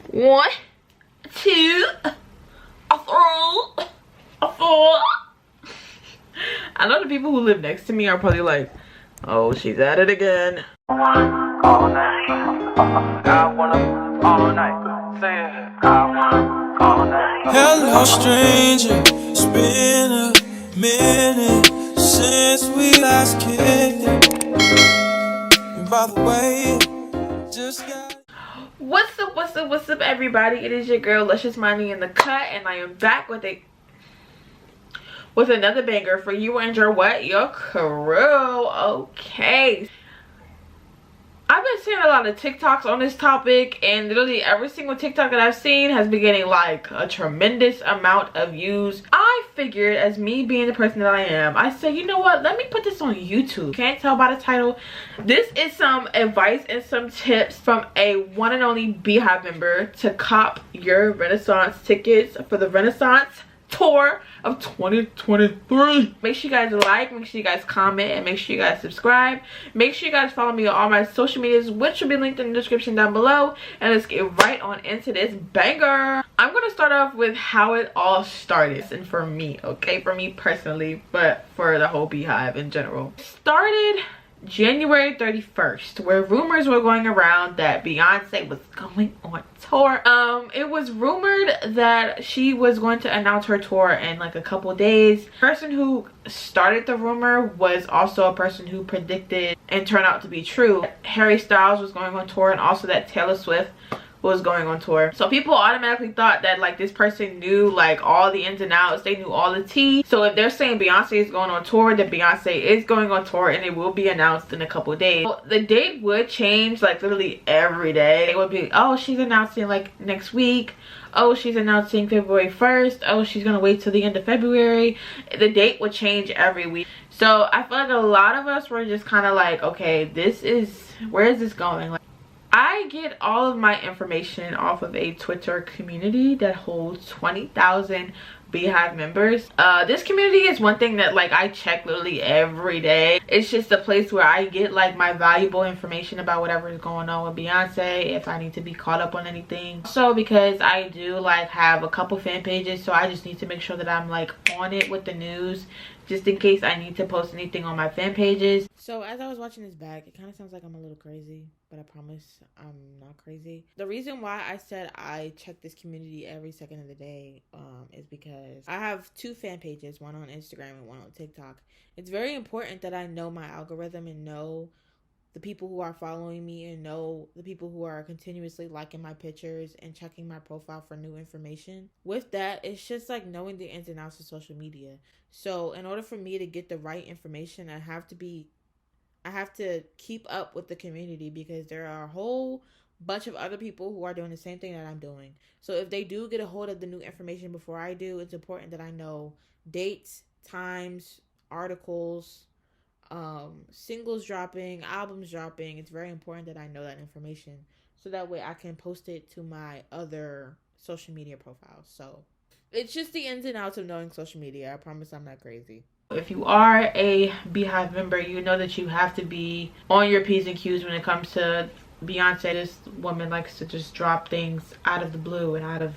1, 2, a 3, a 4. I know the people who live next to me are probably like, oh, she's at it again. All night. I wanna all night. Say it. I wanna all night. Hello, stranger. It's been a minute since we last kicked it. And by the way, just got. What's up, everybody? It is your girl, Luscious Money in the cut, and I am back with another banger for you and your crew. Okay. I've been seeing a lot of TikToks on this topic, and literally every single TikTok that I've seen has been getting like a tremendous amount of views. I figured, as me being the person that I am, I said, you know what, let me put this on YouTube. Can't tell by the title. This is some advice and some tips from a one and only Beehive member to cop your Renaissance tickets for the Renaissance tour of 2023. Make sure you guys like, make sure you guys comment, and make sure you guys subscribe. Make sure you guys follow me on all my social medias, which will be linked in the description down below. And let's get right on into this banger. I'm gonna start off with how it all started, and for me, okay, for me personally, but for the whole Beehive in general. It started January 31st, where rumors were going around that Beyonce was going on tour. It was rumored that she was going to announce her tour in like a couple days. The person who started the rumor was also a person who predicted and turned out to be true. Harry Styles was going on tour, and also that Taylor Swift was going on tour. So people automatically thought that like this person knew like all the ins and outs. They knew all the tea. So if they're saying Beyonce is going on tour, then Beyonce is going on tour, and it will be announced in a couple days. So the date would change like literally every day. It would be, oh, she's announcing like next week. Oh, she's announcing February 1st. Oh, she's gonna wait till the end of February. The date would change every week. So I feel like a lot of us were just kind of like, okay, where is this going? Like, I get all of my information off of a Twitter community that holds 20,000 Beehive members. This community is one thing that like I check literally every day. It's just a place where I get like my valuable information about whatever is going on with Beyonce, if I need to be caught up on anything. So because I do like have a couple fan pages, so I just need to make sure that I'm like on it with the news, just in case I need to post anything on my fan pages. So as I was watching this back, it kind of sounds like I'm a little crazy, but I promise I'm not crazy. The reason why I said I check this community every second of the day is because I have two fan pages, one on Instagram and one on TikTok. It's very important that I know my algorithm and know the people who are following me and know the people who are continuously liking my pictures and checking my profile for new information. With that, it's just like knowing the ins and outs of social media. So in order for me to get the right information, I have to keep up with the community, because there are a whole bunch of other people who are doing the same thing that I'm doing. So if they do get a hold of the new information before I do, it's important that I know dates, times, articles, singles dropping, albums dropping. It's very important that I know that information, so that way I can post it to my other social media profiles. So it's just the ins and outs of knowing social media. I promise I'm not crazy. If you are a Beehive member, you know that you have to be on your P's and Q's when it comes to Beyonce. This woman likes to just drop things out of the blue and out of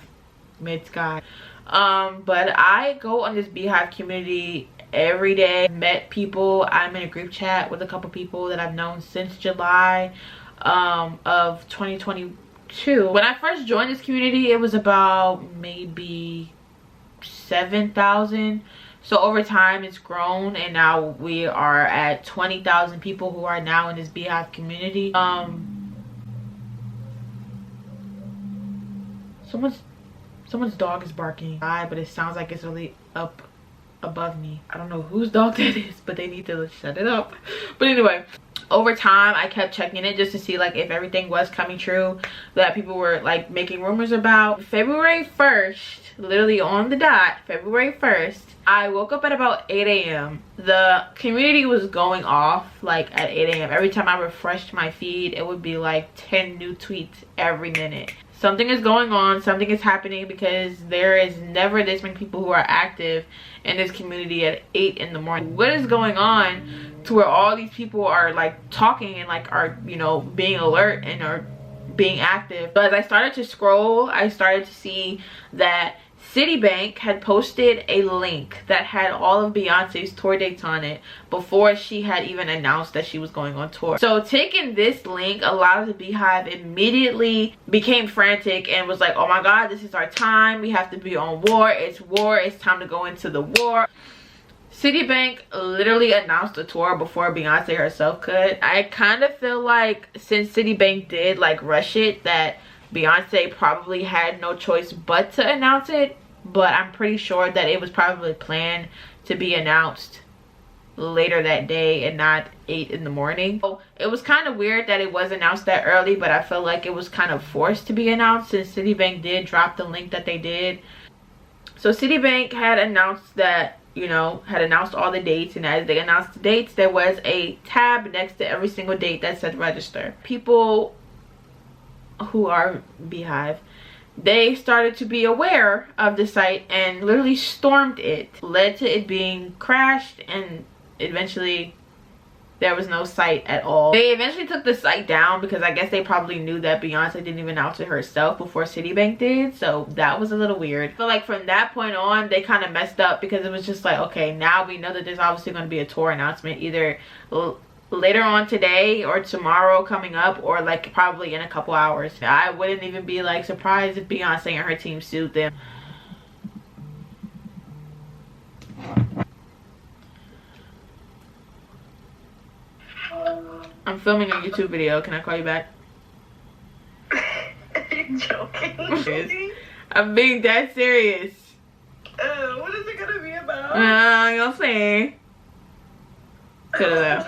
mid-sky. But I go on this Beehive community every day. Met people. I'm in a group chat with a couple people that I've known since July of 2022. When I first joined this community, it was about maybe 7,000. So over time it's grown, and now we are at 20,000 people who are now in this Beehive community. Someone's dog is barking, but it sounds like it's really up above me. I don't know whose dog that is, but they need to shut it up. But anyway, over time I kept checking it just to see like if everything was coming true that people were like making rumors about. February 1st, literally on the dot, February 1st, I woke up at about 8 a.m. The community was going off like at 8 a.m. Every time I refreshed my feed, it would be like 10 new tweets every minute. Something is going on, something is happening, because there is never this many people who are active in this community at 8 in the morning. What is going on to where all these people are like talking and like are, you know, being alert and are being active. But as I started to scroll, I started to see that Citibank had posted a link that had all of Beyonce's tour dates on it before she had even announced that she was going on tour. So taking this link, a lot of the Beehive immediately became frantic and was like, oh my god, this is our time, we have to be on war, it's time to go into the war. Citibank literally announced the tour before Beyonce herself could. I kind of feel like since Citibank did like rush it, that Beyonce probably had no choice but to announce it, but I'm pretty sure that it was probably planned to be announced later that day and not 8 in the morning. So it was kind of weird that it was announced that early, but I feel like it was kind of forced to be announced since Citibank did drop the link that they did. So Citibank had announced that, you know, had announced all the dates, and as they announced the dates, there was a tab next to every single date that said register. People who are Beehive, they started to be aware of the site and literally stormed it. Led to it being crashed, and eventually there was no site at all. They eventually took the site down because I guess they probably knew that Beyonce didn't even announce it herself before Citibank did, so that was a little weird. I feel like from that point on they kind of messed up because it was just like, okay, now we know that there's obviously going to be a tour announcement either later on today or tomorrow coming up, or like probably in a couple hours. I wouldn't even be like surprised if Beyonce and her team sued them. I'm filming a YouTube video. Can I call you back? Are you joking? I'm being dead serious. What is it gonna be about? You'll see. Hello.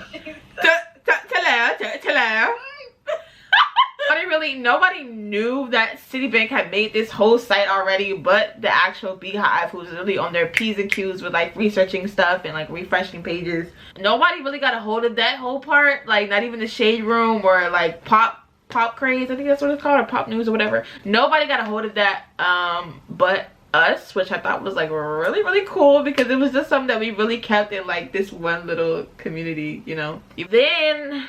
Nobody knew that Citibank had made this whole site already, but the actual Beehive, who's really on their P's and Q's with like researching stuff and like refreshing pages. Nobody really got a hold of that whole part, like not even the Shade Room or like Pop Craze, I think that's what it's called, or Pop News or whatever. Nobody got a hold of that but us, which I thought was like really cool because it was just something that we really kept in like this one little community, you know. Then,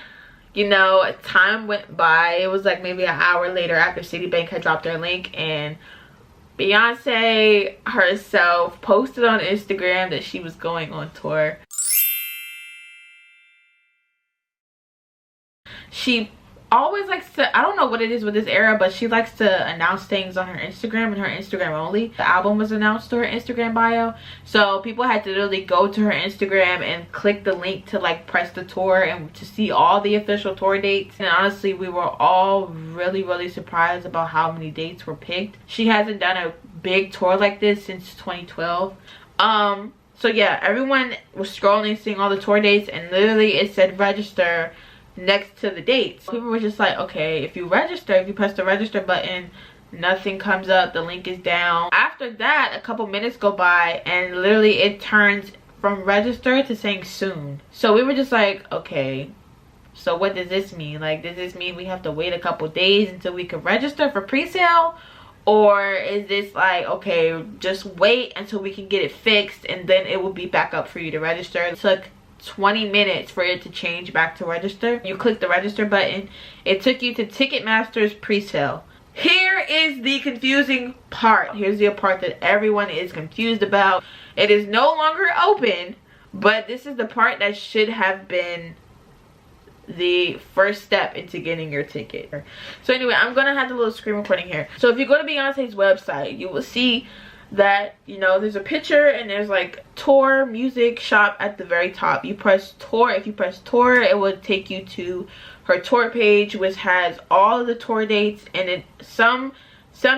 you know, time went by. It was like maybe an hour later after Citibank had dropped their link, and Beyonce herself posted on Instagram that she was going on tour. She always likes to, I don't know what it is with this era, but she likes to announce things on her Instagram and her Instagram only. The album was announced to her Instagram bio, so people had to literally go to her Instagram and click the link to like press the tour and to see all the official tour dates. And honestly, we were all really surprised about how many dates were picked. She hasn't done a big tour like this since 2012. So yeah, everyone was scrolling, seeing all the tour dates, and literally it said register next to the dates. People were just like, okay, if you register, if you press the register button, nothing comes up, the link is down. After that, a couple minutes go by and literally it turns from register to saying soon. So we were just like, okay, so what does this mean? Like, does this mean we have to wait a couple days until we can register for pre-sale? Or is this like, okay, just wait until we can get it fixed and then it will be back up for you to register? It took 20 minutes for it to change back to register. You click the register button, it took you to Ticketmaster's pre-sale. Here is the confusing part. Here's the part that everyone is confused about. It is no longer open, but this is the part that should have been the first step into getting your ticket. So anyway, I'm gonna have the little screen recording here. So if you go to Beyonce's website, you will see that, you know, there's a picture and there's like tour music shop at the very top. You press tour. If you press tour, it will take you to her tour page, which has all of the tour dates, and it some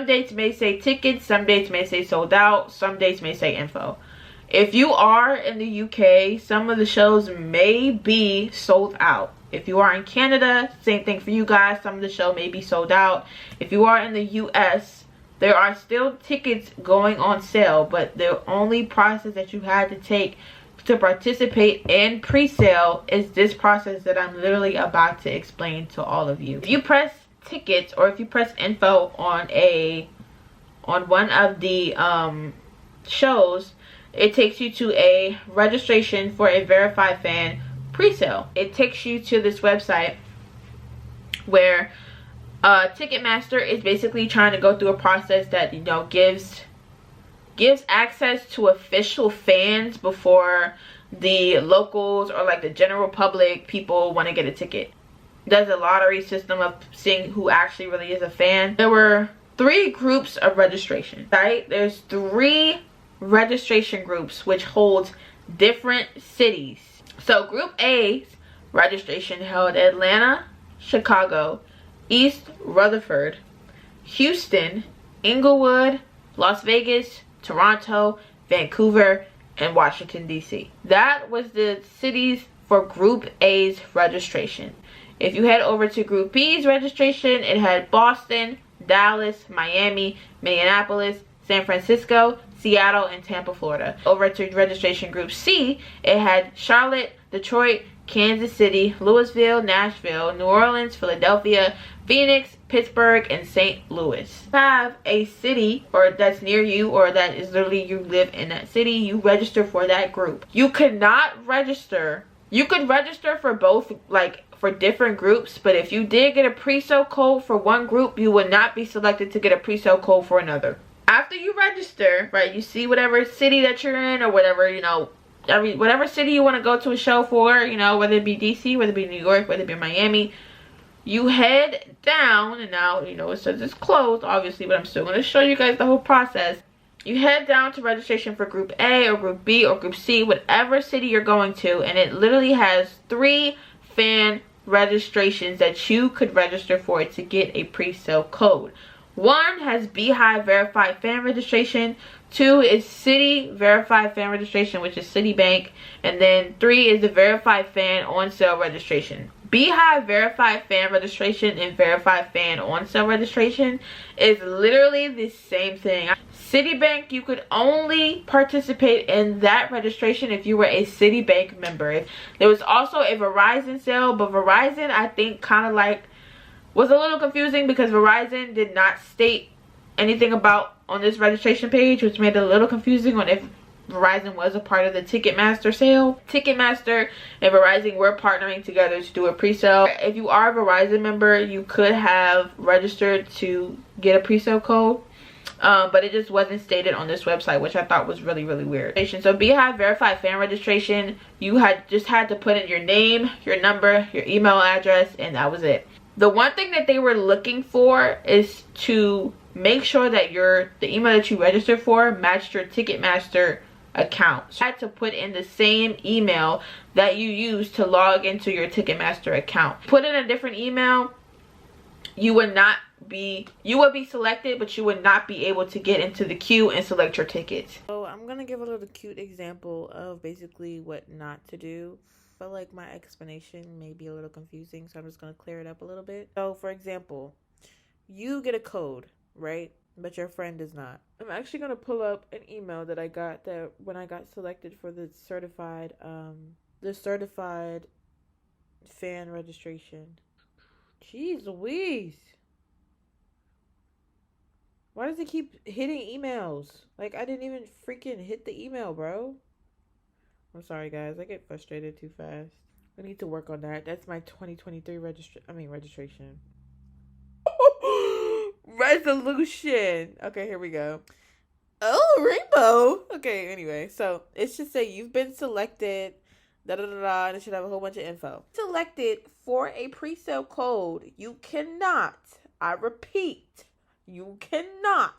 dates may say tickets, some dates may say sold out, some dates may say info. If you are in the UK, some of the shows may be sold out. If you are in Canada, same thing for you guys, some of the show may be sold out. If you are in the US, there are still tickets going on sale, but the only process that you had to take to participate in pre-sale is this process that I'm literally about to explain to all of you. If you press tickets or if you press info on one of the shows, it takes you to a registration for a verified fan pre-sale. It takes you to this website where Ticketmaster is basically trying to go through a process that, you know, gives access to official fans before the locals or like the general public people want to get a ticket. Does a lottery system of seeing who actually really is a fan. There were 3 groups of registration, right? There's 3 registration groups which hold different cities. So group A's registration held Atlanta, Chicago, East Rutherford, Houston, Inglewood, Las Vegas, Toronto, Vancouver, and Washington, D.C. That was the cities for Group A's registration. If you head over to Group B's registration, it had Boston, Dallas, Miami, Minneapolis, San Francisco, Seattle, and Tampa, Florida. Over to registration Group C, it had Charlotte, Detroit, Kansas City, Louisville, Nashville, New Orleans, Philadelphia, Phoenix, Pittsburgh, and St. Louis. Have a city or that's near you, or that is literally you live in that city, you register for that group. You could not register. You could register for both, like for different groups, but if you did get a pre-sale code for one group, you would not be selected to get a pre-sale code for another. After you register, right, you see whatever city that you're in, or whatever, you know, whatever city you want to go to a show for, you know, whether it be DC, whether it be New York, whether it be Miami, you head down, and now, you know, it says it's closed, obviously, but I'm still going to show you guys the whole process. You head down to registration for Group A or Group B or Group C, whatever city you're going to, and it literally has 3 fan registrations that you could register for to get a pre-sale code. 1 has Beehive Verified Fan Registration, 2 is City Verified Fan Registration, which is Citibank, and then 3 is the Verified Fan On Sale Registration. Beehive Verified Fan Registration and Verified Fan On Sale Registration is literally the same thing. Citibank, you could only participate in that registration if you were a Citibank member. There was also a Verizon sale, but Verizon, I think, kind of like was a little confusing because Verizon did not state anything about on this registration page, which made it a little confusing on if Verizon was a part of the Ticketmaster sale. Ticketmaster and Verizon were partnering together to do a pre-sale. If you are a Verizon member, you could have registered to get a pre-sale code, but it just wasn't stated on this website, which I thought was really, really weird. So Beehive Verified Fan Registration, you had to put in your name, your number, your email address, and that was it. The one thing that they were looking for is to make sure that the email that you registered for matched your Ticketmaster account. So you had to put in the same email that you used to log into your Ticketmaster account. Put in a different email, you would be selected, but you would not be able to get into the queue and select your tickets. So I'm gonna give a little cute example of basically what not to do. I feel like my explanation may be a little confusing, so I'm just gonna clear it up a little bit. So for example, you get a code, right? But your friend does not. I'm actually gonna pull up an email that I got that when I got selected for the certified fan registration. Jeez Louise. Why does it keep hitting emails? Like, I didn't even freaking hit the email, bro. I'm sorry, guys. I get frustrated too fast. I need to work on that. That's my 2023 registration. Resolution. Okay, here we go. Oh, rainbow. Okay, anyway. So, it should say you've been selected. Da-da-da-da. And it should have a whole bunch of info. Selected for a pre-sale code. You cannot. I repeat. You cannot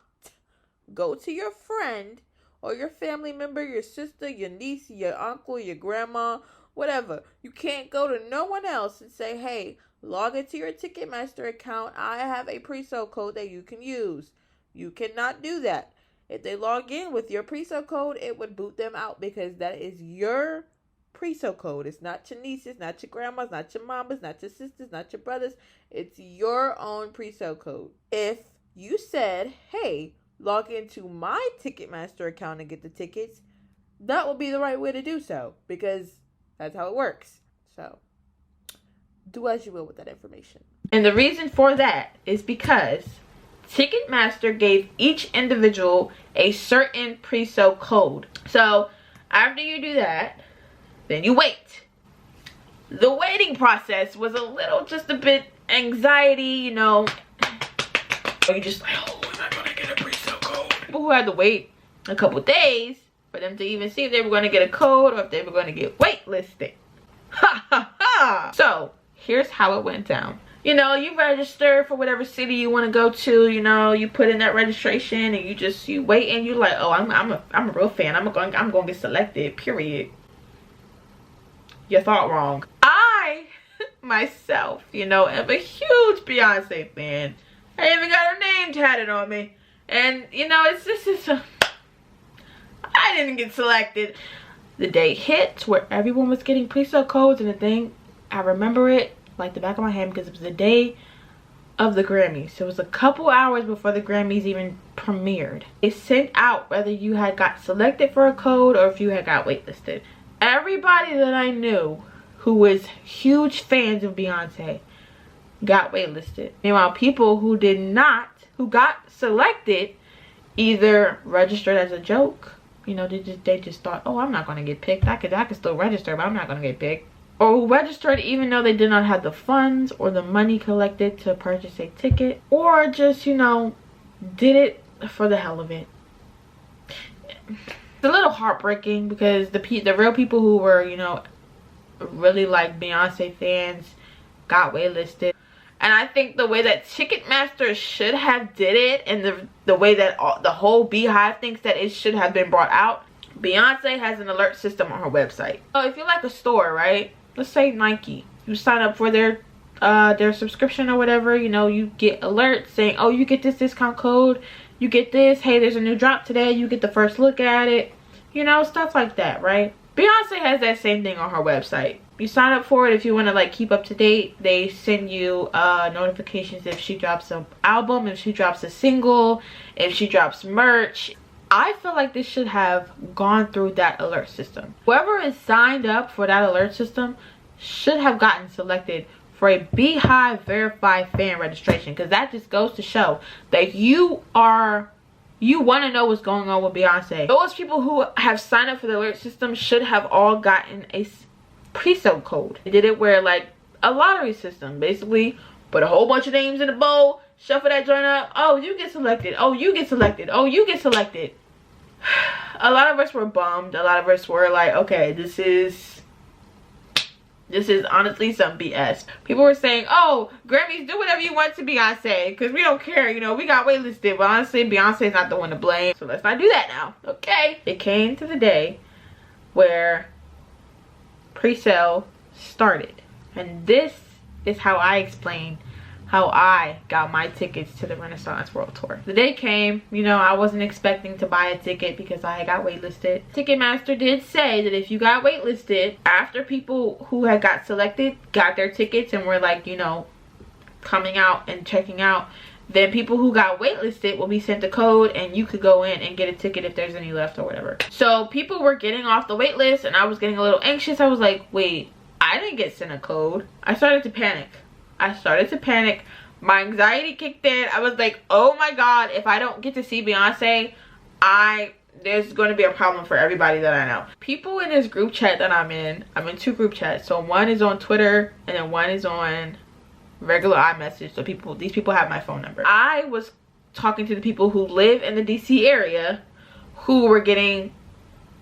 go to your friend or your family member, your sister, your niece, your uncle, your grandma, whatever. You can't go to no one else and say, hey, log into your Ticketmaster account. I have a pre-sale code that you can use. You cannot do that. If they log in with your pre-sale code, it would boot them out because that is your pre-sale code. It's not your nieces, not your grandmas, not your mamas, not your sisters, not your brothers. It's your own pre-sale code. If you said, hey, log into my Ticketmaster account and get the tickets, that would be the right way to do so because that's how it works. So do as you will with that information. And the reason for that is because Ticketmaster gave each individual a certain pre-sale code. So after you do that, then you wait. The waiting process was just a bit anxiety, you know. You just like, oh, am I gonna get a pre-sale code? People who had to wait a couple days for them to even see if they were going to get a code or if they were going to get waitlisted. Ha ha ha! So here's how it went down. You know, you register for whatever city you want to go to. You know, you put in that registration and you wait and you like, oh, I'm a real fan. I'm gonna get selected. Period. You thought wrong. I myself, you know, am a huge Beyonce fan. I even got her name tatted on me, and you know, I didn't get selected. The day hit where everyone was getting pre-sale codes, and the thing, I remember it like the back of my hand because it was the day of the Grammys. It was a couple hours before the Grammys even premiered. They sent out whether you had got selected for a code or if you had got waitlisted. Everybody that I knew who was huge fans of Beyonce got waitlisted. Meanwhile, people who did not, who got selected, either registered as a joke. You know, they just thought, oh, I'm not gonna get picked. I could still register, but I'm not gonna get picked. Or who registered even though they did not have the funds or the money collected to purchase a ticket, or just, you know, did it for the hell of it. It's a little heartbreaking because the real people who were, you know, really like Beyonce fans got waitlisted. And I think the way that Ticketmaster should have did it, and the way that the whole Beehive thinks that it should have been brought out, Beyonce has an alert system on her website. So if you're like a store, right? Let's say Nike. You sign up for their subscription or whatever, you know, you get alerts saying, oh, you get this discount code, you get this, hey, there's a new drop today, you get the first look at it, you know, stuff like that, right? Beyonce has that same thing on her website. You sign up for it if you want to like keep up to date. They send you notifications if she drops an album, if she drops a single, if she drops merch. I feel like this should have gone through that alert system. Whoever is signed up for that alert system should have gotten selected for a Beehive verified fan registration, because that just goes to show that you want to know what's going on with Beyonce. Those people who have signed up for the alert system should have all gotten a pre-sale code. They did it where like a lottery system, basically put a whole bunch of names in a bowl, shuffle that joint up, oh, you get selected, oh, you get selected, oh, you get selected. A lot of us were bummed. A lot of us were like, okay, this is honestly some BS. People were saying, oh, Grammys, do whatever you want to Beyonce, because we don't care, you know, we got waitlisted. But honestly, Beyonce's not the one to blame, so let's not do that now, okay? It came to the day where pre-sale started, and this is how I explain how I got my tickets to the Renaissance World Tour. The day came, you know, I wasn't expecting to buy a ticket because I got waitlisted. Ticketmaster did say that if you got waitlisted, after people who had got selected got their tickets and were like, you know, coming out and checking out, then people who got waitlisted will be sent a code and you could go in and get a ticket if there's any left or whatever. So people were getting off the wait list and I was getting a little anxious. I was like, wait, I didn't get sent a code. I started to panic. My anxiety kicked in. I was like, oh my god, if I don't get to see Beyonce, there's going to be a problem for everybody that I know. People in this group chat that I'm in two group chats. So one is on Twitter and then one is on regular iMessage. So these people have my phone number. I was talking to the people who live in the DC area who were getting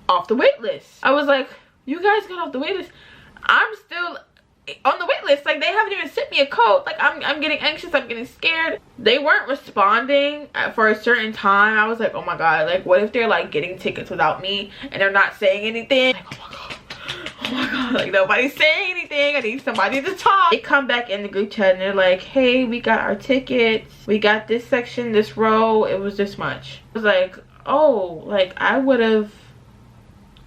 off the wait list. I was like, you guys got off the wait list? I'm still on the wait list. Like, they haven't even sent me a code. Like, I'm getting anxious, I'm getting scared. They weren't responding for a certain time. I was like, oh my god, like, what if they're like getting tickets without me and they're not saying anything? Like, oh my god, like, nobody's saying anything. I need somebody to talk. They come back in the group chat and they're like, hey, we got our tickets, we got this section, this row, it was this much. I was like, oh, like, I would have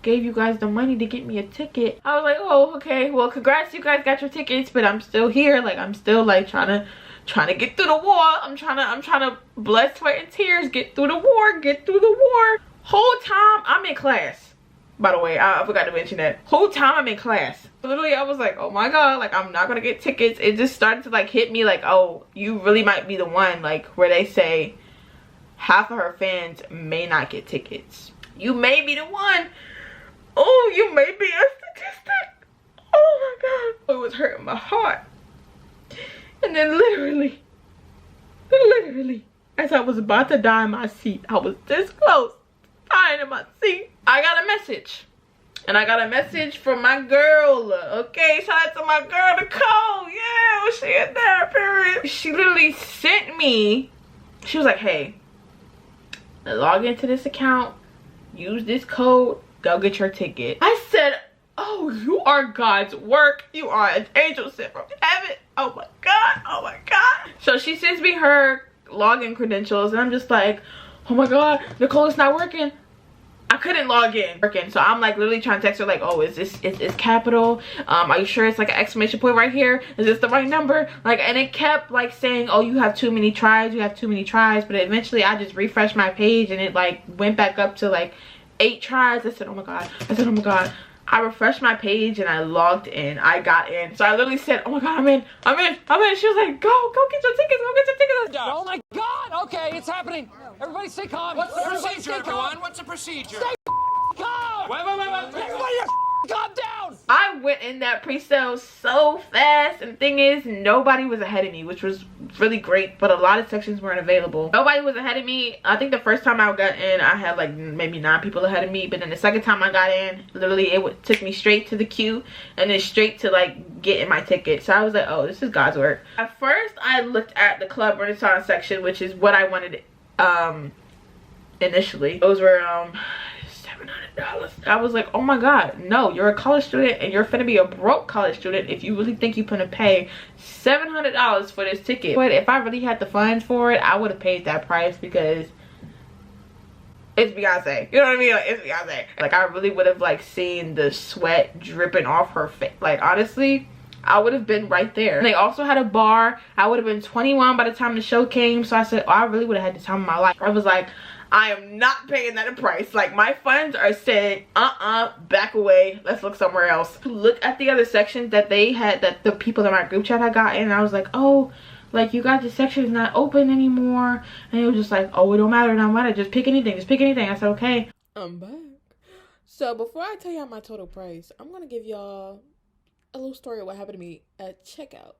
gave you guys the money to get me a ticket. I was like, oh, okay, well, congrats, you guys got your tickets, but I'm still here. Like, I'm still like trying to get through the war. I'm trying to blood, sweat, and tears get through the war. Whole time I'm in class, by the way, I forgot to mention that. Whole time I'm in class. Literally, I was like, oh my god, like, I'm not gonna get tickets. It just started to like hit me like, oh, you really might be the one, like, where they say half of her fans may not get tickets. You may be the one. Oh, you may be a statistic. Oh my god, it was hurting my heart. And then literally as I was about to die in my seat. I was this close, dying in my seat. I got a message. And I got a message from my girl. Okay, shout out to my girl, Nicole. Yeah, she in there, period. She literally sent me, she was like, hey, log into this account, use this code, go get your ticket. I said, oh, you are God's work. You are an angel sent from heaven. Oh my God, oh my God. So she sends me her login credentials and I'm just like, oh my God, Nicole, it's not working. I couldn't log in. So I'm like literally trying to text her like, oh, is this is capital? Are you sure it's like an exclamation point right here? Is this the right number? Like, and it kept like saying, oh, you have too many tries, you have too many tries. But eventually I just refreshed my page and it like went back up to like 8 tries. I said, oh my God. I said, oh my God. I refreshed my page and I logged in. I got in. So I literally said, oh my God, I'm in. She was like, go get your tickets, go get your tickets. Oh my God, okay, it's happening. Everybody stay calm. What's the procedure, everyone? What's the procedure? Stay calm. Wait. Everybody calm down. I went in that pre-sale so fast, and the thing is, nobody was ahead of me, which was really great, but a lot of sections weren't available. Nobody was ahead of me. I think the first time I got in, I had like maybe 9 people ahead of me, but then the second time I got in, literally it took me straight to the queue and then straight to like getting my ticket. So I was like, oh, this is God's work. At first I looked at the Club Renaissance section, which is what I wanted initially. Those were $700. I was like, oh my God, no, you're a college student and you're finna be a broke college student if you really think you're gonna pay $700 for this ticket. But if I really had the funds for it, I would have paid that price because it's Beyonce. You know what I mean? Like, it's Beyonce. Like, I really would have like seen the sweat dripping off her face. Like, honestly, I would have been right there. And they also had a bar. I would have been 21 by the time the show came. So I said, oh, I really would have had the time of my life. I was like, I am not paying that price. Like, my funds are saying, back away. Let's look somewhere else. Look at the other sections that they had, that the people in my group chat had gotten. And I was like, oh, like, you got the section is not open anymore. And it was just like, oh, it don't matter, no matter. Just pick anything. Just pick anything. I said, okay. I'm back. So before I tell y'all my total price, I'm going to give y'all a little story of what happened to me at checkout.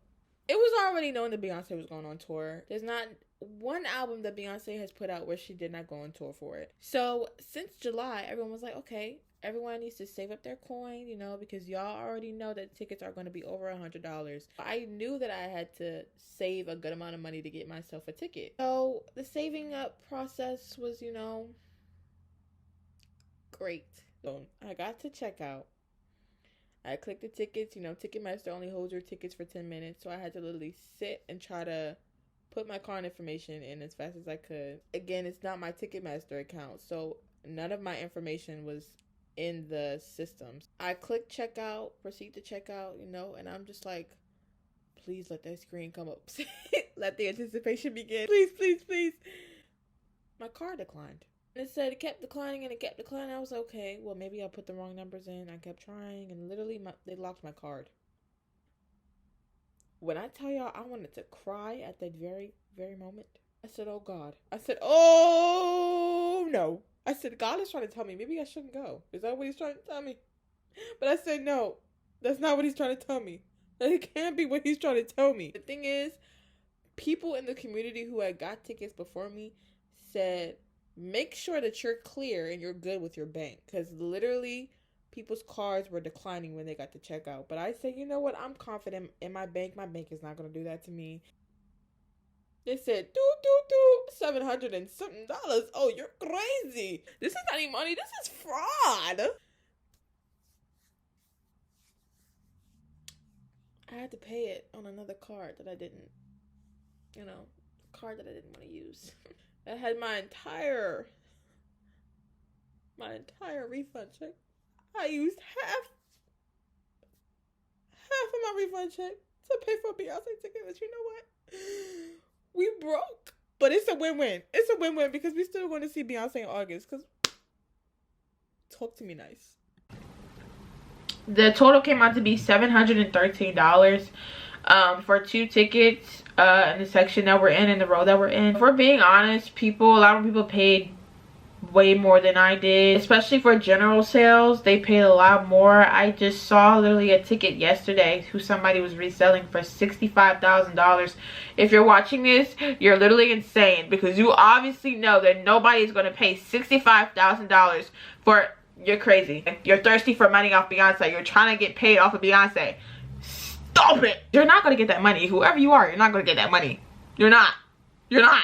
It was already known that Beyonce was going on tour. There's not one album that Beyonce has put out where she did not go on tour for it. So since July, everyone was like, okay, everyone needs to save up their coin, you know, because y'all already know that tickets are going to be over $100. I knew that I had to save a good amount of money to get myself a ticket. So the saving up process was, you know, great. So I got to checkout. I clicked the tickets. You know, Ticketmaster only holds your tickets for 10 minutes. So I had to literally sit and try to put my card information in as fast as I could. Again, it's not my Ticketmaster account, so none of my information was in the systems. I clicked checkout, proceed to checkout, you know, and I'm just like, please let that screen come up. Let the anticipation begin. Please, please, please. My card declined. And it said it kept declining and it kept declining. I was like, okay, well, maybe I put the wrong numbers in. I kept trying and literally they locked my card. When I tell y'all I wanted to cry at that very, very moment, I said, oh God. I said, oh no. I said, God is trying to tell me maybe I shouldn't go. Is that what he's trying to tell me? But I said, no, that's not what he's trying to tell me. That can't be what he's trying to tell me. The thing is, people in the community who had got tickets before me said, make sure that you're clear and you're good with your bank. Because literally, people's cards were declining when they got to checkout. But I said, you know what? I'm confident in my bank. My bank is not going to do that to me. They said, $700 and something. Oh, you're crazy. This is not even money. This is fraud. I had to pay it on another card that I didn't, you know, card that I didn't want to use. I had my entire refund check. I used half of my refund check to pay for a Beyonce ticket. But you know what? We broke. But it's a win-win. It's a win-win because we're still going to see Beyonce in August. Because talk to me nice. The total came out to be $713 for 2 tickets in the section that we're in the row that we're in. If we're being honest, a lot of people paid way more than I did, especially for general sales. They paid a lot more. I just saw literally a ticket yesterday who somebody was reselling for $65,000. If you're watching this, you're literally insane, because you obviously know that nobody's going to pay $65,000 for... You're crazy. You're thirsty for money off Beyonce. You're trying to get paid off of Beyonce. Stop it. You're not going to get that money. Whoever you are, you're not going to get that money. You're not. You're not.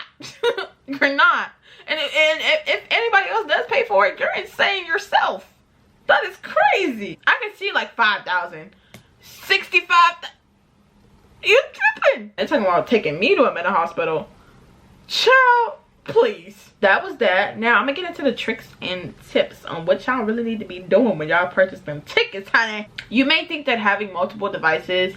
You're not. And if anybody else does pay for it, you're insane yourself. That is crazy. I can see like 5,000. 65,000. You're tripping. They're talking about taking me to a mental hospital. Child, please. That was that. Now I'm gonna get into the tricks and tips on what y'all really need to be doing when y'all purchase them tickets, honey. You may think that having multiple devices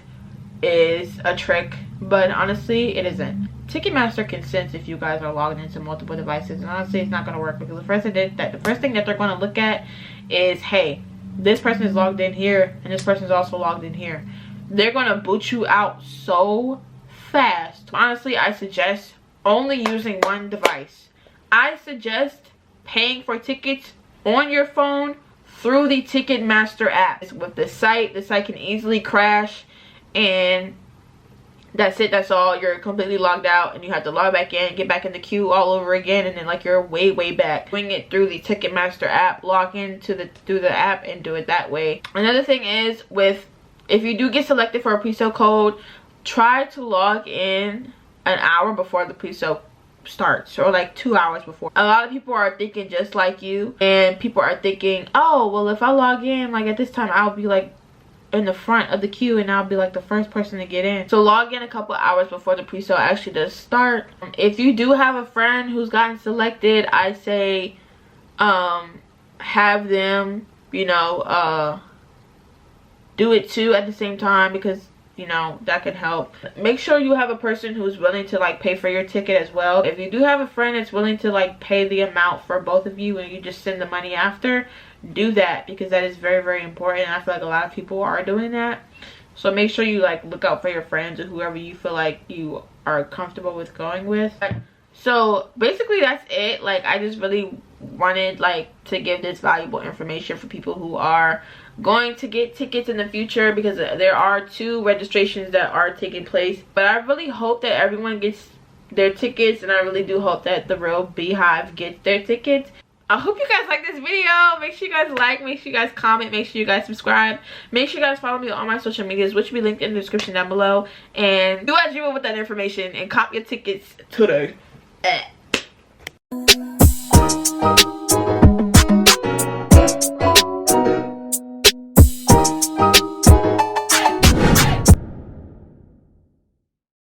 is a trick, but honestly it isn't. Ticketmaster can sense if you guys are logged into multiple devices, and honestly it's not going to work, because the first thing that they're going to look at is, hey, this person is logged in here and this person is also logged in here. They're going to boot you out so fast. Honestly, I suggest only using one device. I suggest paying for tickets on your phone through the Ticketmaster app. With the site can easily crash, and that's it. That's all. You're completely logged out, and you have to log back in, get back in the queue all over again, and then like you're way back. Doing it through the Ticketmaster app, log in through the app and do it that way. Another thing is, if you do get selected for a pre-sale code, try to log in an hour before the pre-sale starts, or like 2 hours before. A lot of people are thinking just like you, and people are thinking, oh well, if I log in like at this time, I'll be like in the front of the queue and I'll be like the first person to get in. So log in a couple hours before the pre-sale actually does start. If you do have a friend who's gotten selected, I say have them, you know, do it too at the same time, because you know that can help. Make sure you have a person who's willing to like pay for your ticket as well. If you do have a friend that's willing to like pay the amount for both of you and you just send the money after, do that, because that is very important. I feel like a lot of people are doing that. So make sure you like look out for your friends or whoever you feel like you are comfortable with going with. So basically that's it. Like I just really wanted like to give this valuable information for people who are going to get tickets in the future, because there are 2 registrations that are taking place. But I really hope that everyone gets their tickets, and I really do hope that the real Beehive gets their tickets. I hope you guys like this video. Make sure you guys like, make sure you guys comment, make sure you guys subscribe, make sure you guys follow me on all my social medias, which will be linked in the description down below. And do as you will with that information and cop your tickets today.